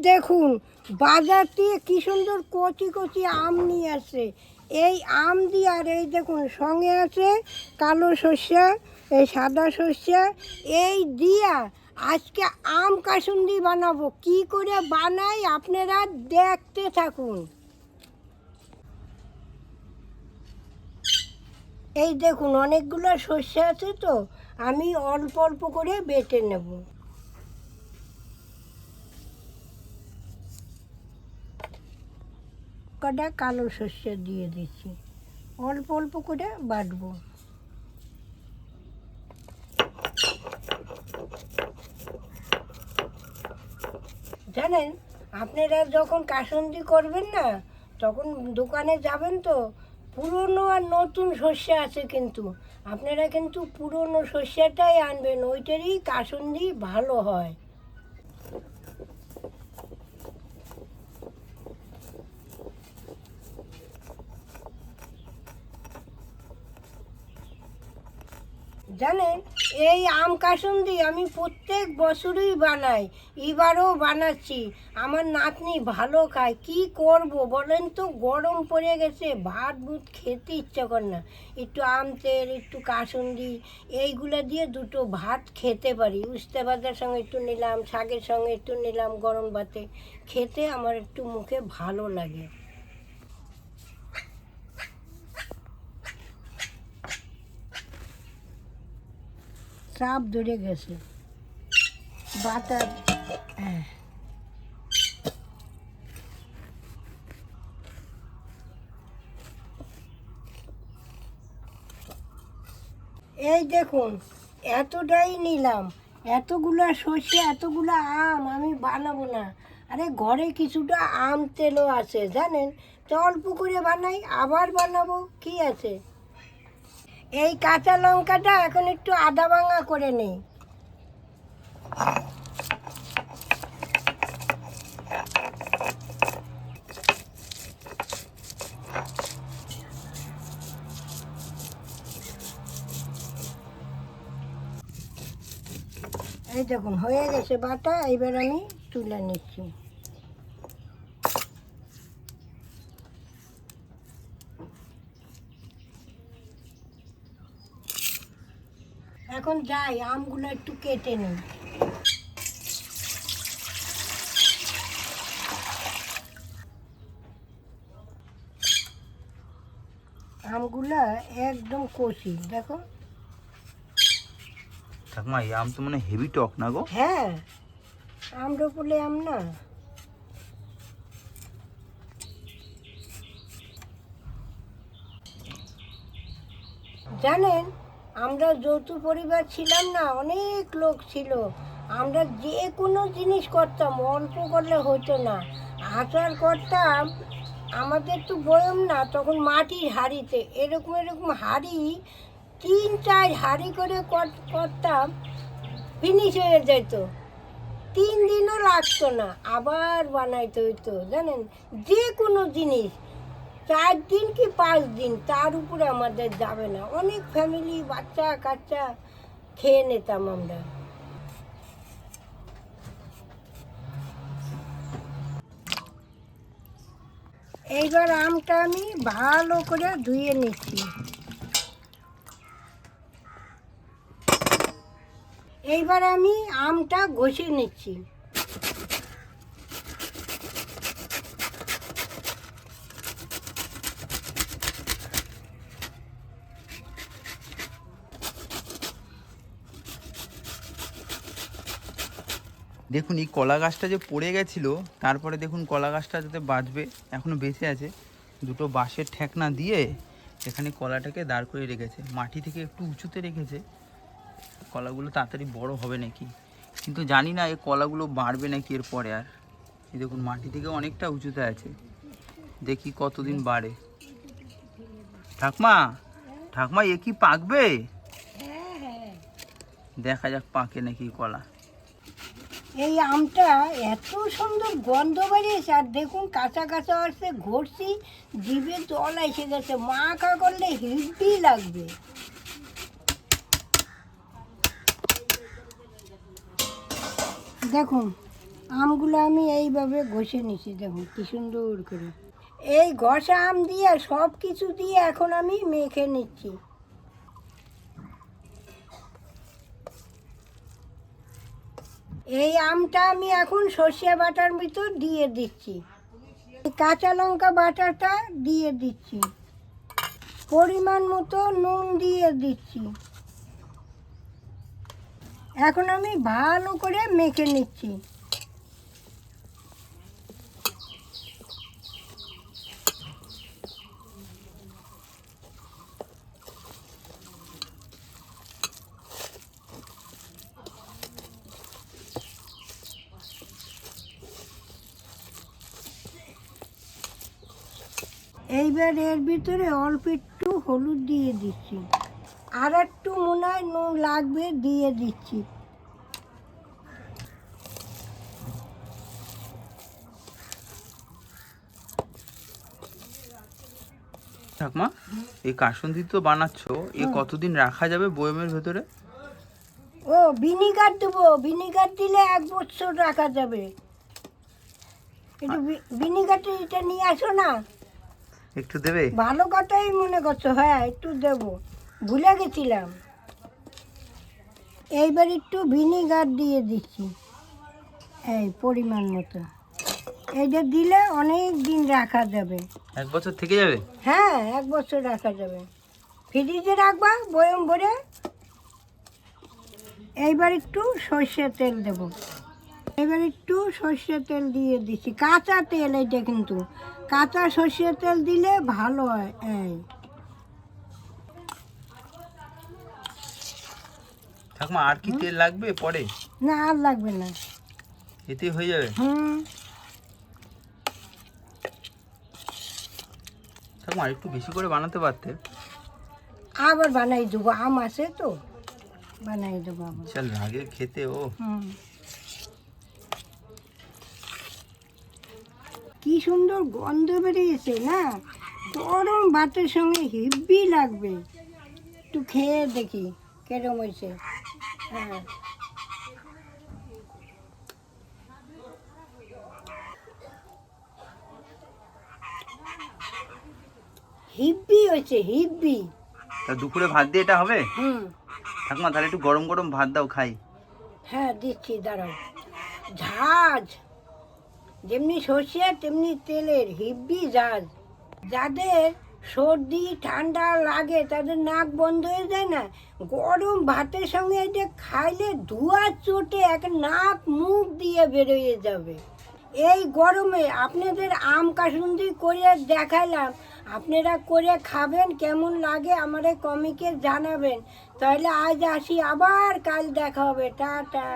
দেখুন বাজার থেকে কি সুন্দর কচি কচি আম নিয়ে আসে। এই আম দিয়ে আর এই দেখুন সঙ্গে আছে কালো সর্ষে, এই সাদা সর্ষে, এই দিয়া আজকে আম কাসুন্দি বানাবো। কি করে বানাই আপনারা দেখতে থাকুন। এই দেখুন অনেকগুলো সর্ষে আছে, তো আমি অল্প অল্প করে বেটে নেব। কটা কালো সর্ষে দিয়ে দিচ্ছি, অল্প অল্প করে বাটবো। জানেন, আপনারা যখন কাসুন্দি করবেন না, তখন দোকানে যাবেন তো পুরনো আর নতুন সর্ষে আছে, কিন্তু আপনারা কিন্তু পুরনো সর্ষেটাই আনবেন, ওইটারই কাসুন্দি ভালো হয়। জানেন, এই আম কাসুন্দি আমি প্রত্যেক বছরই বানাই, এবারও বানাচ্ছি। আমার নাতনি ভালো খায়। কি করব বলেন তো, গরম পড়ে গেছে, ভাত ভুত খেতে ইচ্ছা করে না। একটু আম তেল, একটু কাসুন্দি, এইগুলো দিয়ে দুটো ভাত খেতে পারি। উস্তে ভাতের সঙ্গে একটু নিলাম, শাকের সঙ্গে একটু নিলাম, গরম ভাতে খেতে আমার একটু মুখে ভালো লাগে। চাপ ধরে গেছে বাটার। হ্যাঁ, এই দেখুন এতটাই নিলাম, এতগুলা সর্ষে, এতগুলা আম আমি বানাবো না। আরে ঘরে কিছুটা আম তেলও আছে জানেন, তো অল্প করে বানাই, আবার বানাবো, কি আছে। এই কাঁচা লঙ্কাটা এখন একটু আদা ভাঙা করে নেই। এই দেখুন হয়ে গেছে বাটা, এইবার আমি তুলে নিচ্ছি। এখন যাই আমগুলো একটু কেটে নিই। আমগুলা একদম কচি, দেখো। ঠাকুমা, এই আম তো মানে হেভি টক না গো? হ্যাঁ, আমরুপালি আম না। জানেন, আমরা যৌথ পরিবার ছিলাম না, অনেক লোক ছিল। আমরা যে কোনো জিনিস করতাম, অল্প করলে হতো না। আচার করতাম, আমাদের তো বয়ম না, তখন মাটির হাঁড়িতে, এরকম এরকম হাঁড়ি, 3-4 হাঁড়ি করে করতাম, ফিনিশ হয়ে যেত। 3 দিনও লাগতো না, আবার বানাইতে হইতো। জানেন, যে কোনো জিনিস 4 দিন কি 5 দিন, তার উপরে আমাদের যাবে না। অনেক ফ্যামিলি, বাচ্চা কাচ্চা খেয়ে নিতাম আমরা। এইবার আমটা আমি ভালো করে ধুয়ে নিচ্ছি। এইবার আমি আমটা ঘষে নিচ্ছি। দেখুন, এই কলা গাছটা যে পড়ে গেছিল, তারপরে দেখুন কলা গাছটা যাতে বাঁচবে, এখনো বেঁচে আছে। দুটো বাঁশের ঠেকনা দিয়ে এখানে কলাটাকে দাঁড় করে রেখেছে, মাটি থেকে একটু উঁচুতে রেখেছে। কলাগুলো তাড়াতাড়ি বড় হবে নাকি, কিন্তু জানি না এই কলাগুলো বাড়বে নাকি এরপরে আর। এই দেখুন মাটি থেকে অনেকটা উঁচুতে আছে, দেখি কতদিন বাড়ে। ঠাকমা, ঠাকমা, এ কি পাকবে? দেখা যাক পাকে নাকি কলা। এই আমটা এত সুন্দর গন্ধ বেরিয়েছে, আর দেখুন কাঁচা কাঁচা আসছে, ঘষছি, জিভে জল এসে গেছে, মাখা করলে হেভি লাগবে। দেখুন আমগুলো আমি এইভাবে ঘষে নিছি, দেখুন কি সুন্দর করে। এই ঘষা আম দিয়ে সব কিছু দিয়ে এখন আমি মেখে নিচ্ছি। এই আমটা আমি এখন সর্ষে বাটার ভিতর দিয়ে দিচ্ছি। কাঁচা লঙ্কা বাটাটা দিয়ে দিচ্ছি, পরিমাণ মতো নুন দিয়ে দিচ্ছি। এখন আমি ভালো করে মেখে নিচ্ছি। এইবার এর ভিতরে অল্প একটু হলুদ দিয়ে দিচ্ছি, আর একটু মনে হয় নুন লাগবে, দিয়ে দিচ্ছি। ঠাকমা, এই কাসুন্দি তো বানাচ্ছো, এ কতদিন রাখা যাবে বয়মের ভেতরে? ও ভিনিগার দেবো, ভিনিগার দিলে 1 বছর রাখা যাবে। একটু ভিনিগারটা এটা নিয়ে আসো না। একটু দেবে? ভালো কথাই মনে করছো, হ্যাঁ একটু দেবো, ভুলে গেছিলাম। এইবার একটু ভিনিগার দিয়ে দিচ্ছি, এই পরিমাণ মতো। এইটা দিলে অনেক দিন রাখা যাবে। 1 বছর থেকে যাবে? হ্যাঁ 1 বছর রাখা যাবে। ফ্রিজে রাখবা বয়ম ভরে। এইবার একটু সর্ষের তেল দেব। এবার একটু সর্ষের তেল দিয়ে দিচ্ছি, কাঁচা তেল এটা, কিন্তু কাঁচা সর্ষের তেল দিলে ভালো হয়। এই ঠাকমা, আর কি তেল লাগবে পরে? না, আর লাগবে না, এতে হয়ে যাবে? হুম। ঠাকমা, আর একটু বেশি করে বানাতে পারতে। আবার বানাই দেবো, আম আছে তো, বানাই দেবো আবার। চল, লাগে খেতে ও। হুম, কি সুন্দর গন্ধ বেরিয়েছে না, গরম ভাতের সঙ্গে হেব্বি লাগবে। একটু খেয়ে দেখি কেরম হয়েছে। হ্যাঁ, হিব্বি হয়েছে, হিব্বি। তা দুপুরে ভাত দিয়ে এটা হবে? হুম, ঠাকমা, তাহলে একটু গরম গরম ভাত দাও, খাই। হ্যাঁ দিচ্ছি, দাঁড়াও। ঝাঁজ যেমনি সর্ষে তেমনি তেলের, হিব্বি ঝাঁজ। যাদের সর্দি ঠান্ডা লাগে, তাদের নাক বন্ধ হয়ে যায় না, গরম ভাতের সঙ্গে এটা খাইলে ধোঁয়া চটে এক নাক মুখ দিয়ে বেরোয় যাবে। এই গরমে আপনাদের আম কাসুন্দি করে দেখাইলাম, আপনারা করে খাবেন, কেমন লাগে আমারে কমিকে জানাবেন। তাহলে আজ আসি, আবার কাল দেখা হবে, টাটা।